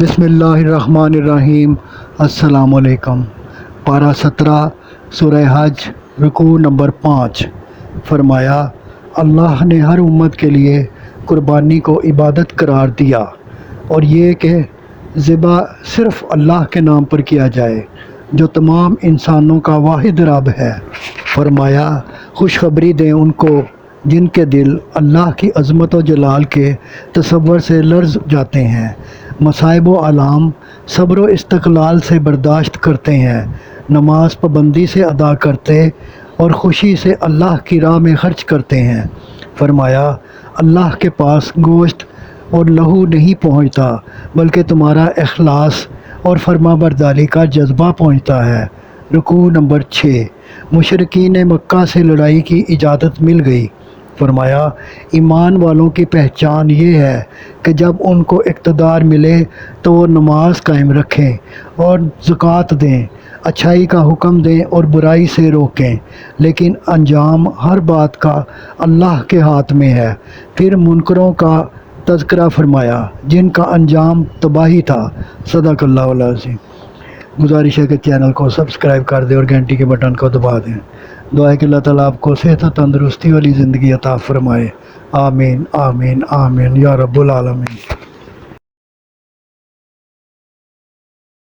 بسم اللہ الرحمن الرحیم۔ السلام علیکم۔ پارہ 17 سورہ حج، رکوع نمبر 5۔ فرمایا، اللہ نے ہر امت کے لیے قربانی کو عبادت قرار دیا، اور یہ کہ ذبح صرف اللہ کے نام پر کیا جائے جو تمام انسانوں کا واحد رب ہے۔ فرمایا، خوشخبری دیں ان کو جن کے دل اللہ کی عظمت و جلال کے تصور سے لرز جاتے ہیں، مصائب و آلام صبر و استقلال سے برداشت کرتے ہیں، نماز پابندی سے ادا کرتے اور خوشی سے اللہ کی راہ میں خرچ کرتے ہیں۔ فرمایا، اللہ کے پاس گوشت اور لہو نہیں پہنچتا، بلکہ تمہارا اخلاص اور فرما برداری کا جذبہ پہنچتا ہے۔ رکوع نمبر 6۔ مشرکین مکہ سے لڑائی کی اجازت مل گئی۔ فرمایا، ایمان والوں کی پہچان یہ ہے کہ جب ان کو اقتدار ملے تو وہ نماز قائم رکھیں اور زکوٰۃ دیں، اچھائی کا حکم دیں اور برائی سے روکیں، لیکن انجام ہر بات کا اللہ کے ہاتھ میں ہے۔ پھر منکروں کا تذکرہ فرمایا جن کا انجام تباہی تھا۔ صدق اللہ العظیم۔ گزارش ہے کہ چینل کو سبسکرائب کر دیں اور گھنٹی کے بٹن کو دبا دیں۔ دعا ہے کہ اللہ تعالیٰ آپ کو صحت و تندرستی والی زندگی عطا فرمائے۔ آمین آمین آمین یا رب العالمین۔